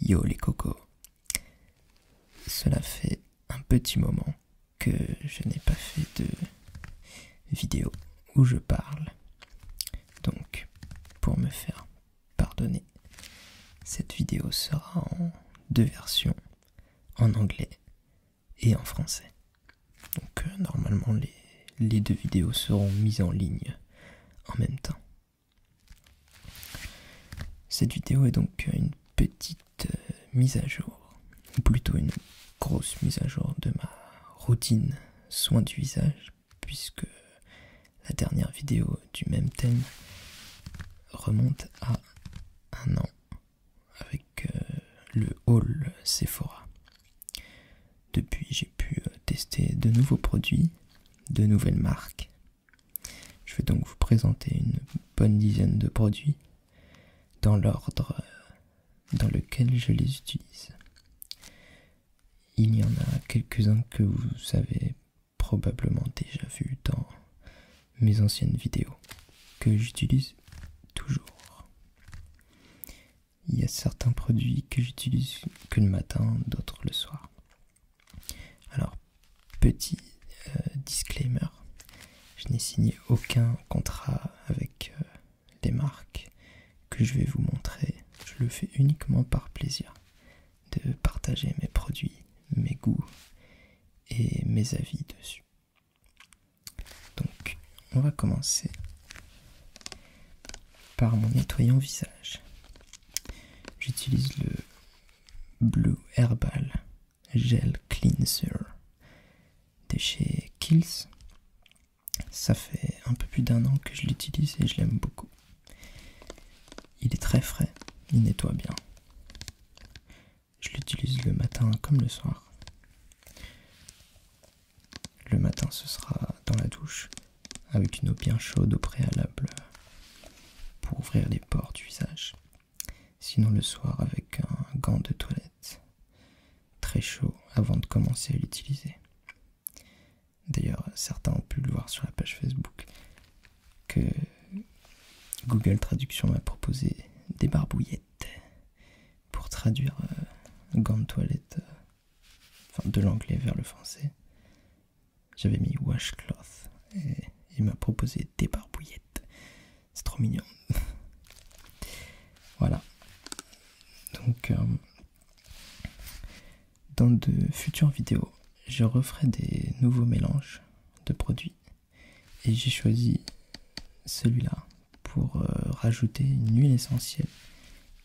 Yo les cocos, cela fait un petit moment que je n'ai pas fait de vidéo où je parle. Donc, pour me faire pardonner, cette vidéo sera en deux versions, en anglais et en français. Donc, normalement, les deux vidéos seront mises en ligne en même temps. Cette vidéo est donc une petite mise à jour, ou plutôt une grosse mise à jour de ma routine soin du visage, puisque la dernière vidéo du même thème remonte à 1 an avec le haul Sephora. Depuis, j'ai pu tester de nouveaux produits, de nouvelles marques. Je vais donc vous présenter une bonne dizaine de produits dans l'ordre dans lequel je les utilise. Il y en a quelques-uns que vous avez probablement déjà vus dans mes anciennes vidéos, que j'utilise toujours. Il y a certains produits que j'utilise que le matin, d'autres le soir. Alors, petit disclaimer, je n'ai signé aucun contrat avec les marques que je vais vous montrer. Je le fais uniquement par plaisir de partager mes produits, mes goûts et mes avis dessus. Donc, on va commencer par mon nettoyant visage. J'utilise le Blue Herbal Gel Cleanser de chez Kiehl's. Ça fait un peu plus d'1 an que je l'utilise et je l'aime beaucoup. Il est très frais, il nettoie bien. Je l'utilise le matin comme le soir. Le matin, ce sera dans la douche, avec une eau bien chaude au préalable pour ouvrir les pores du visage. Sinon le soir avec un gant de toilette très chaud avant de commencer à l'utiliser. D'ailleurs, certains ont pu le voir sur la page Facebook que Google Traduction m'a proposé des barbouillettes pour traduire gant de toilette, de l'anglais vers le français. J'avais mis washcloth et il m'a proposé des barbouillettes. C'est trop mignon. Voilà. Donc, dans de futures vidéos, je referai des nouveaux mélanges de produits et j'ai choisi celui-là pour rajouter une huile essentielle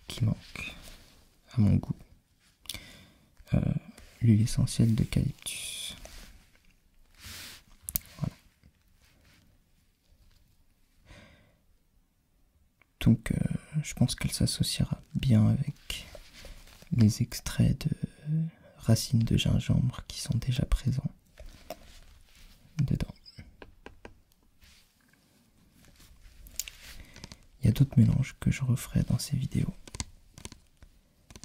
qui manque à mon goût. L'huile essentielle d'eucalyptus. Voilà. Donc je pense qu'elle s'associera bien avec les extraits de racines de gingembre qui sont déjà présents dedans. Il y a d'autres mélanges que je referai dans ces vidéos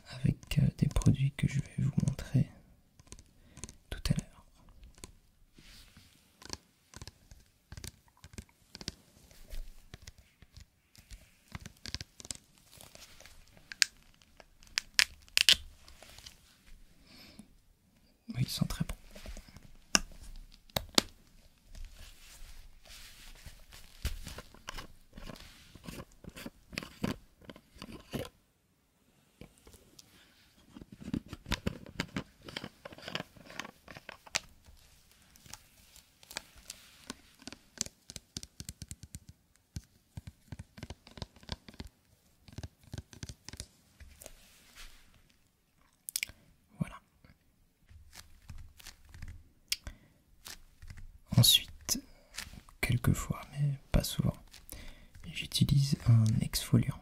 avec des produits que je vais vous montrer tout à l'heure. Oui, ils sont très bons. Ensuite, quelquefois, mais pas souvent, j'utilise un exfoliant.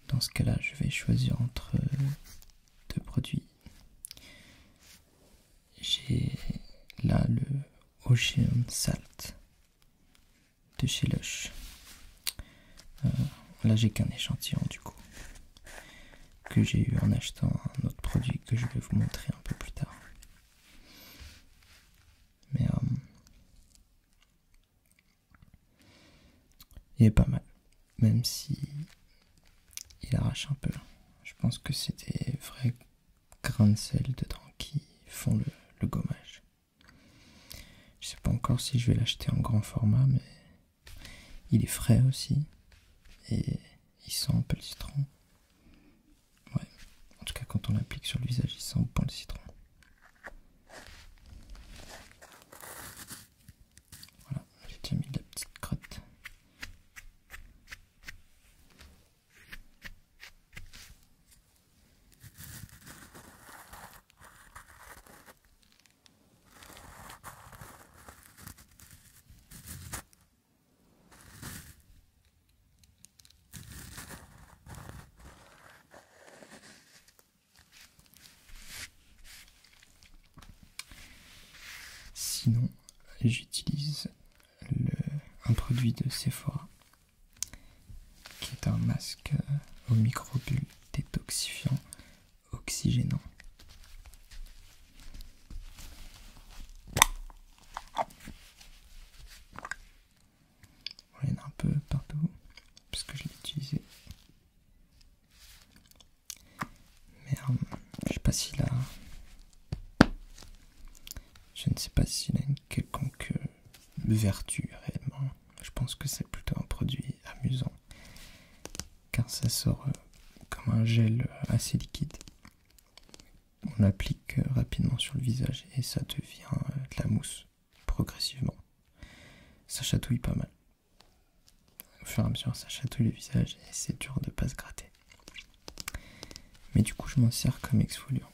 Dans ce cas-là, je vais choisir entre deux produits. J'ai là le Ocean Salt de chez Lush. Là, j'ai qu'un échantillon du coup, que j'ai eu en achetant un autre produit que je vais vous montrer un peu plus tard. Mais il est pas mal, même si il arrache un peu. Je pense que c'est des vrais grains de sel dedans qui font le gommage. Je sais pas encore si je vais l'acheter en grand format, mais il est frais aussi et il sent un peu le citron. Ouais, en tout cas quand on l'applique sur le visage, il sent bon le citron. Voilà, j'ai déjà mis de la petite crotte. Sinon, j'utilise un produit de Sephora qui est un masque aux microbules détoxifiant oxygénant. Il y en a un peu partout parce que je l'ai utilisé. Mais je sais pas s'il a... Je ne sais pas s'il a une quelconque vertu réellement. Je pense que c'est plutôt un produit amusant car ça sort comme un gel assez liquide. On l'applique rapidement sur le visage et ça devient de la mousse progressivement. Ça chatouille pas mal. Au fur et à mesure, ça chatouille le visage et c'est dur de pas se gratter. Mais du coup, je m'en sers comme exfoliant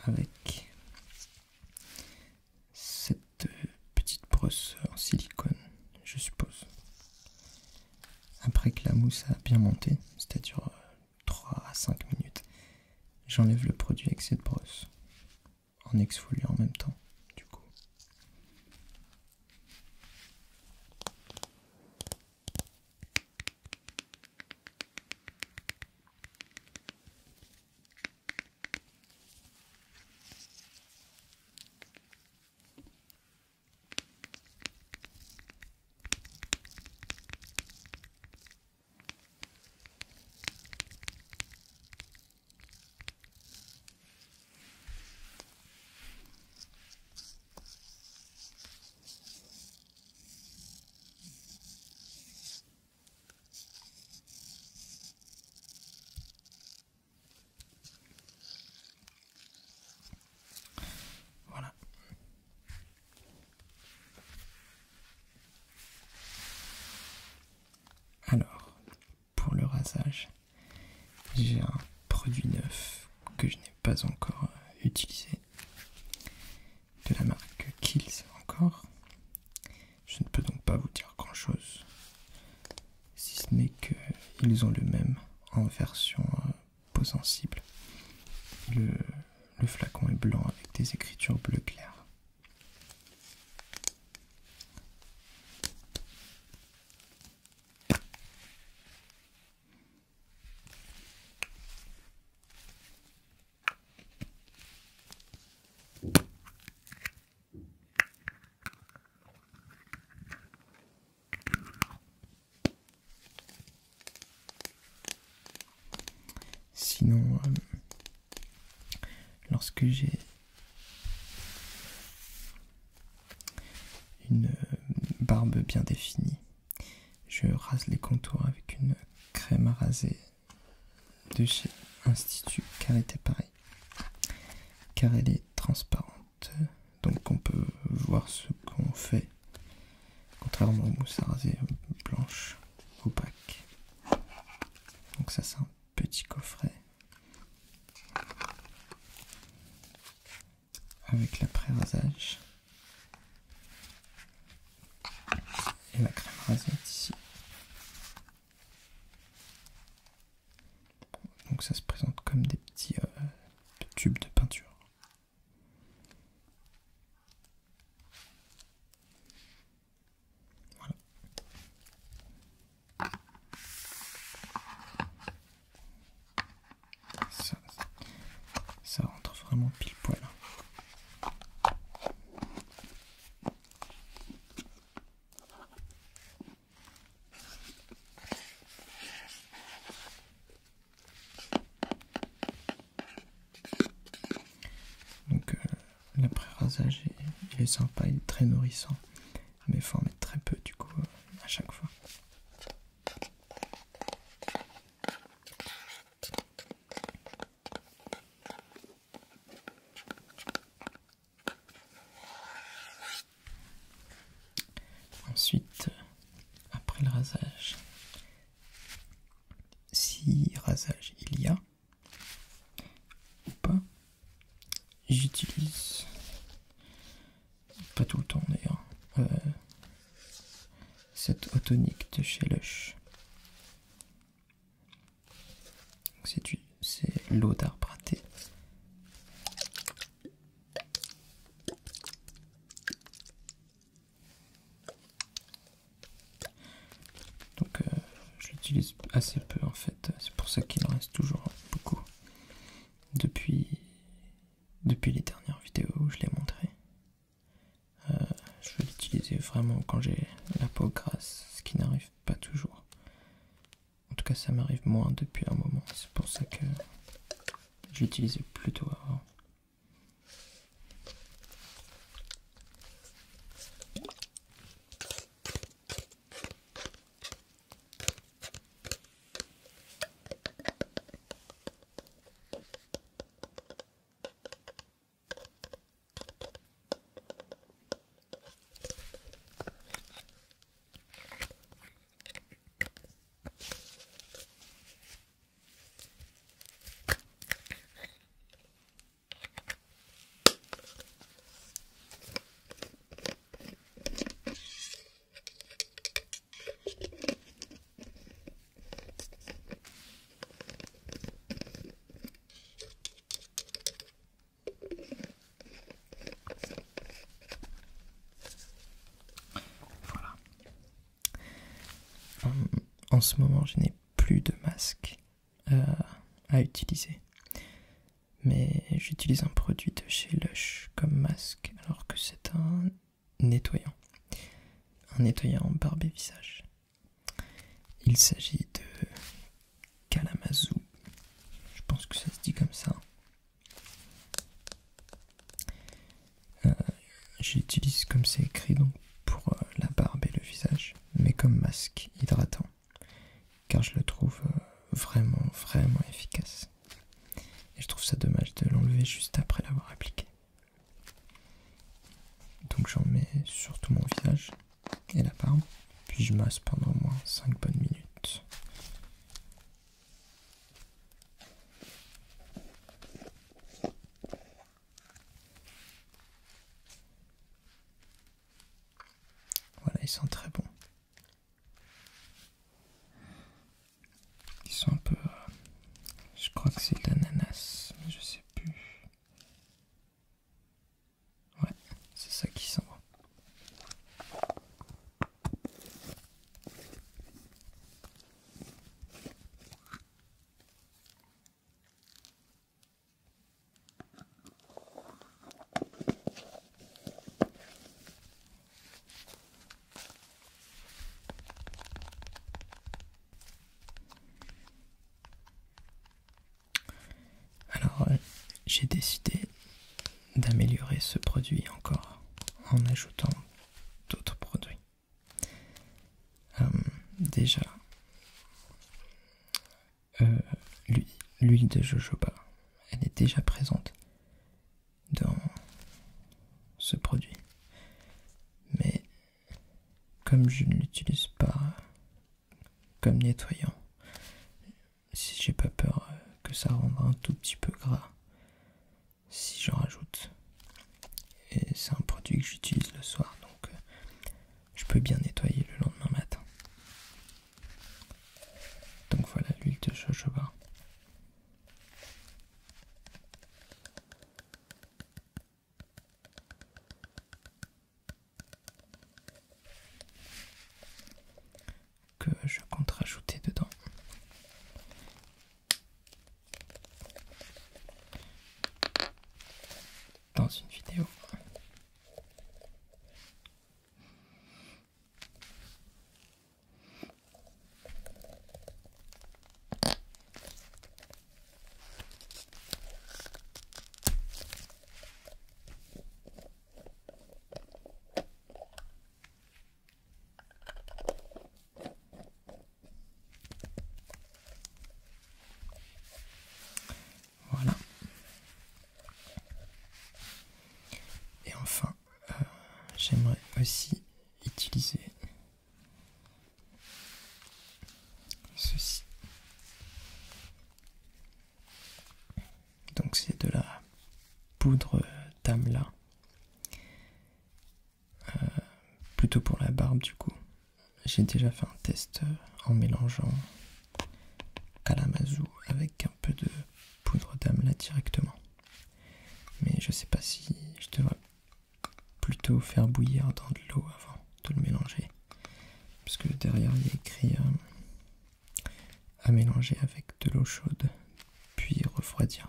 avec cette petite brosse en silicone, je suppose. Après que la mousse a bien monté, c'est-à-dire 3 à 5 minutes, j'enlève le produit avec cette brosse en exfoliant en même temps. Voilà. Alors, pour le rasage, j'ai un produit neuf que je n'ai pas encore utilisé, de la marque Kiehl's encore. Je ne peux donc pas vous dire grand chose, si ce n'est qu'ils ont le même en version peau sensible. Le flacon est blanc avec des écritures bleu clair. Sinon, lorsque j'ai une barbe bien définie, je rase les contours avec une crème à raser de chez Institut Carité Paris, car elle est transparente, donc on peut voir ce qu'on fait, contrairement aux mousses à raser blanches opaques. Donc ça, c'est un petit coffret avec l'après-rasage et la crème rasante ici. Donc ça se présente comme des petits tubes de peinture. Voilà. Ça rentre vraiment pile poil. visage et il est sympa, il est très nourrissant. Mais il faut en mettre très peu du coup à chaque fois. Ensuite, après le rasage, si rasage il y a ou pas, j'utilise, pas tout le temps d'ailleurs, cette eau tonique de chez Lush. C'est l'eau d'arbre à thé. Donc je l'utilise assez peu en fait, c'est pour ça qu'il en reste toujours beaucoup. Depuis les dernières vidéos où je l'ai montré. Je vais l'utiliser vraiment quand j'ai la peau grasse, ce qui n'arrive pas toujours. En tout cas, ça m'arrive moins depuis un moment. C'est pour ça que je l'utilisais plutôt avant. En ce moment, je n'ai plus de masque à utiliser. Mais j'utilise un produit de chez Lush comme masque, alors que c'est un nettoyant. Un nettoyant barbe et visage. Il s'agit de Kalamazoo. Je pense que ça se dit comme ça. J'utilise comme c'est écrit donc pour la barbe et le visage, mais comme masque hydratant. Car je le trouve vraiment efficace. Et je trouve ça dommage de l'enlever juste après l'avoir appliqué. Donc j'en mets sur tout mon visage et la barbe, puis je masse pendant au moins 5 bonnes minutes. Voilà, ils sont très bons. Ils sont un peu... je crois que c'est de l'ananas, mais je sais plus. Ouais, c'est ça qui sent bon. Alors, j'ai décidé d'améliorer ce produit encore en ajoutant d'autres produits. Déjà, l'huile de jojoba, elle est déjà présente dans ce produit. Mais comme je ne l'utilise pas comme nettoyant, si j'ai pas peur que ça rende un tout petit peu gras si j'en rajoute. Et c'est un produit que j'utilise le soir, donc je peux bien nettoyer le lendemain matin. Donc voilà l'huile de jojoba. Que je compte rajouter dedans. Dans une vidéo. j'aimerais aussi utiliser ceci. Donc c'est de la poudre d'amla, plutôt pour la barbe du coup. J'ai déjà fait un test en mélangeant Kalamazoo avec un peu de poudre d'amla directement. Mais je sais pas si je devrais plutôt faire bouillir dans de l'eau avant de le mélanger. Parce que derrière il y a écrit à mélanger avec de l'eau chaude, puis refroidir.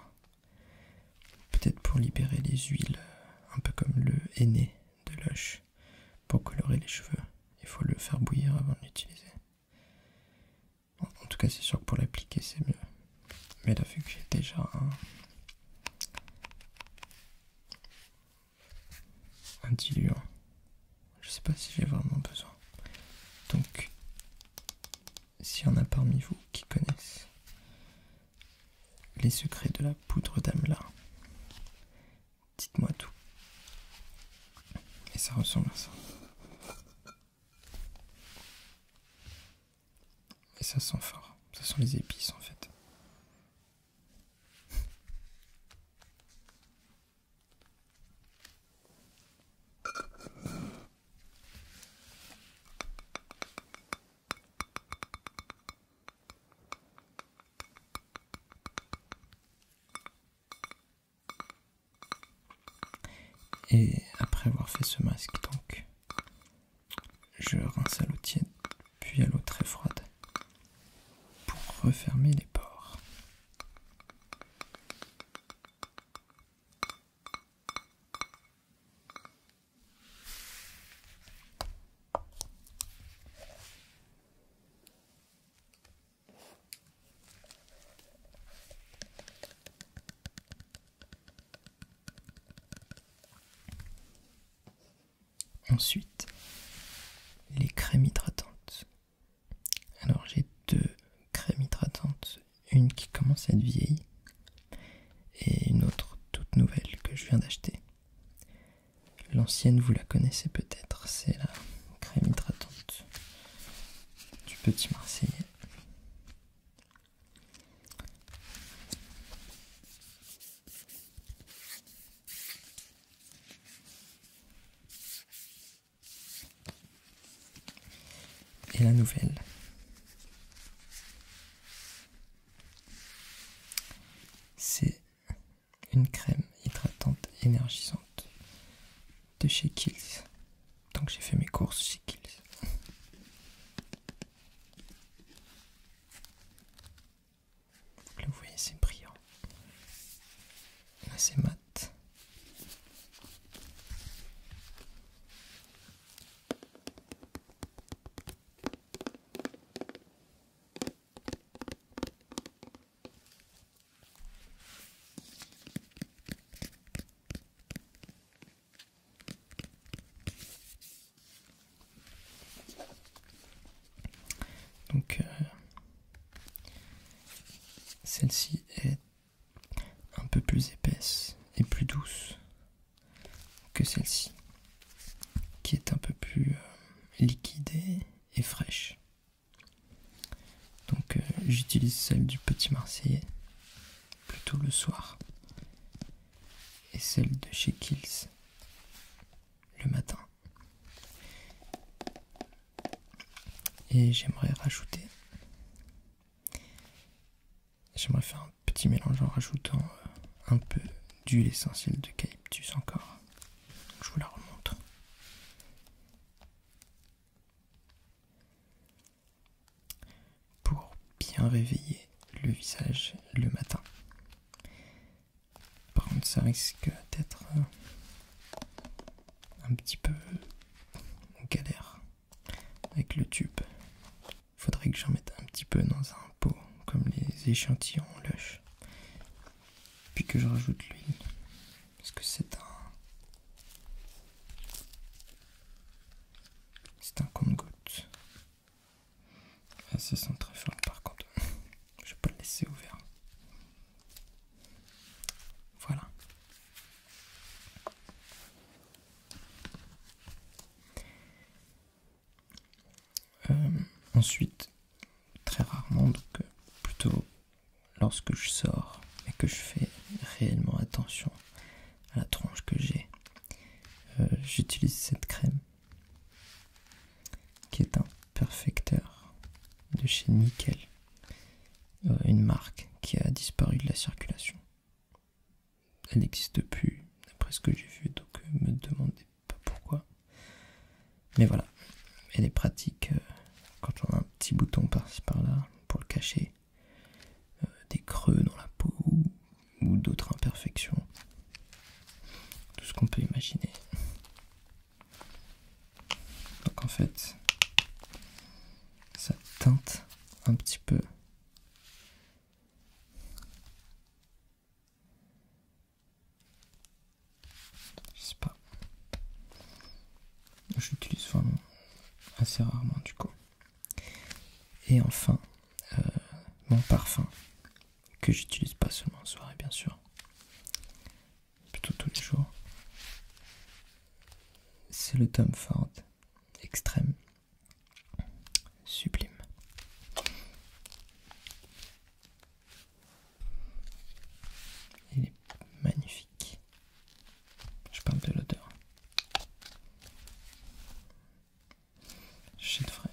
Peut-être pour libérer les huiles, un peu comme le henné de Lush. Pour colorer les cheveux, il faut le faire bouillir avant de l'utiliser. En tout cas, c'est sûr que pour l'appliquer, c'est mieux. Mais là, vu que j'ai déjà un diluant, je sais pas si j'ai vraiment besoin. Donc, s'il y en a parmi vous qui connaissent les secrets de la poudre d'amla, dites-moi tout. Et ça ressemble à ça. Et ça sent fort. Ça sent les épices en fait. Et après avoir fait ce masque, donc, je rince à l'eau tiède, puis à l'eau très froide, pour refermer les pores. Ensuite, les crèmes hydratantes. Alors j'ai deux crèmes hydratantes, une qui commence à être vieille et une autre toute nouvelle que je viens d'acheter. L'ancienne, vous la connaissez peut-être, c'est la crème hydratante du Petit Marseillais. Et la nouvelle, c'est une crème hydratante énergisante de chez Kiehl's. Donc j'ai fait mes courses chez Kiehl's. Là vous voyez, c'est brillant. Là c'est mat. Donc celle-ci est un peu plus épaisse et plus douce que celle-ci, qui est un peu plus liquide et fraîche. Donc j'utilise celle du Petit Marseillais plutôt le soir et celle de chez Kiehl's le matin. Et j'aimerais faire un petit mélange en rajoutant un peu d'huile essentielle d'eucalyptus encore. Je vous la remontre. Pour bien réveiller le visage le matin. Par contre, ça risque d'être un petit peu galère avec le tube. Faudrait que j'en mette un petit peu dans un pot, comme les échantillons Lush. Puis que je rajoute l'huile. Parce que c'est un compte-gouttes. Ah, ça sent très fort par contre. Je vais pas le laisser ouvert. Voilà. très rarement, donc plutôt lorsque je sors et que je fais réellement attention à la tronche que j'ai, j'utilise cette crème qui est un perfecteur de chez Nickel, une marque qui a disparu de la circulation. Elle n'existe plus d'après ce que j'ai vu, donc me demandez pas pourquoi. Mais voilà, elle est pratique quand on a un petit bouton par-ci par-là pour le cacher, des creux dans la peau ou d'autres imperfections, tout ce qu'on peut imaginer. Donc en fait, ça teinte un petit peu. Je sais pas. J'utilise vraiment assez rarement du coup. Et enfin, mon parfum, que j'utilise pas seulement en soirée bien sûr, plutôt tous les jours, c'est le Tom Ford Extrême. Sublime. Il est magnifique. Je parle de l'odeur.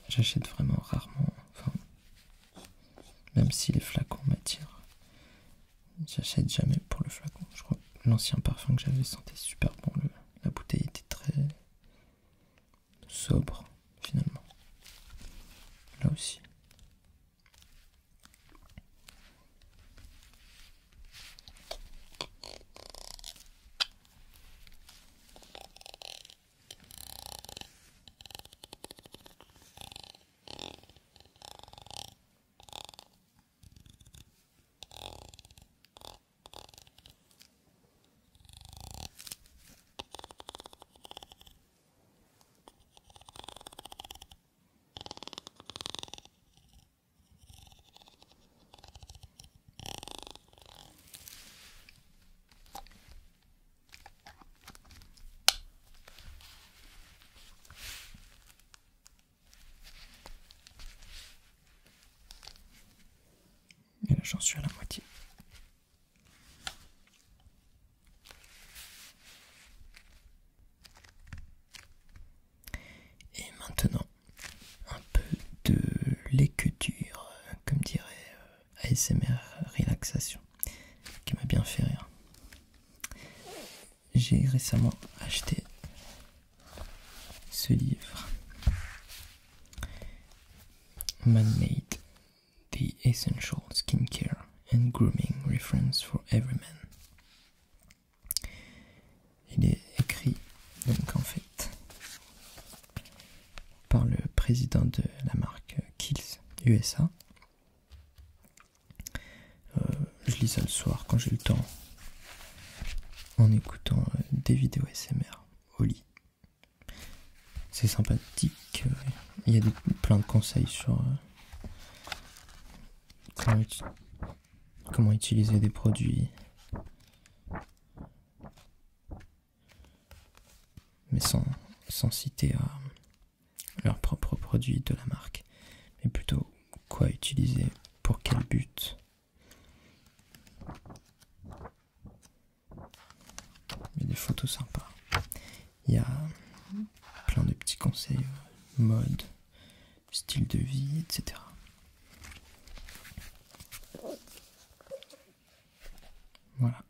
J'achète vraiment rarement, enfin, même si les flacons m'attirent, j'achète jamais pour le flacon. Je crois que l'ancien parfum que j'avais sentait super bon, la bouteille était très sobre finalement. Là aussi. Et là j'en suis à la moitié. Et maintenant, un peu de l'écriture, comme dirait ASMR relaxation, qui m'a bien fait rire. J'ai récemment acheté ce livre, Man-Made, The Essential Skincare and Grooming Reference for Every Man. Il est écrit, donc en fait, par le président de la marque Kiehl's USA. Je lis ça le soir quand j'ai le temps, en écoutant des vidéos ASMR au lit. C'est sympathique, il y a plein de conseils sur comment utiliser des produits, mais sans citer leurs propres produits de la marque, mais plutôt quoi utiliser, pour quel but. Il y a des photos sympas, il y a plein de petits conseils, mode, style de vie, etc. Voilà.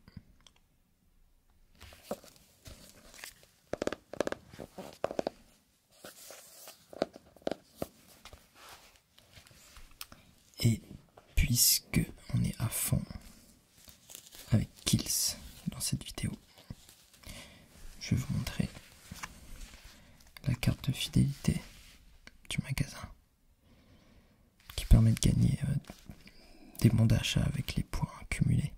Et puisque on est à fond avec Kiehl's dans cette vidéo, je vais vous montrer la carte de fidélité du magasin qui permet de gagner des bons d'achat avec les points cumulés.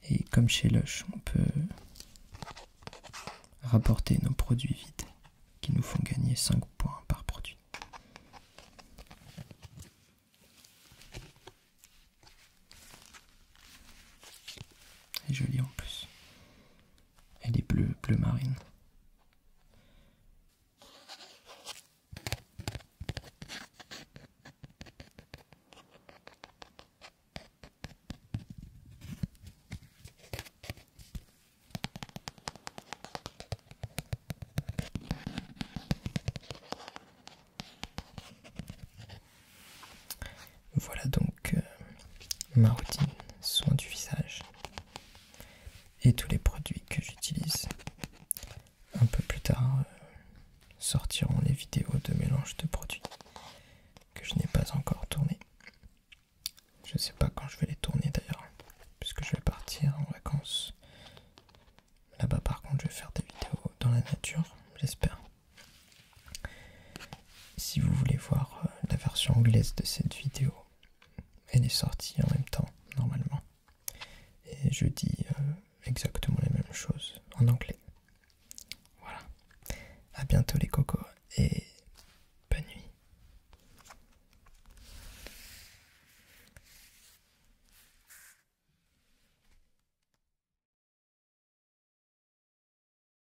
Et comme chez Lush, on peut rapporter nos produits vides qui nous font gagner 5 points par produit. Elle est jolie en plus. Elle est bleu marine. Voilà donc ma routine soin du visage et tous les produits que j'utilise. Un peu plus tard sortiront les vidéos de mélange de produits que je n'ai pas encore tourné. Je ne sais pas quand je vais les tourner d'ailleurs, puisque je vais partir en vacances. Là-bas par contre je vais faire des vidéos dans la nature, j'espère. Si vous voulez voir la version anglaise de cette vidéo, elle est sortie en même temps normalement. Et je dis exactement les mêmes choses en anglais. Voilà. À bientôt les cocos et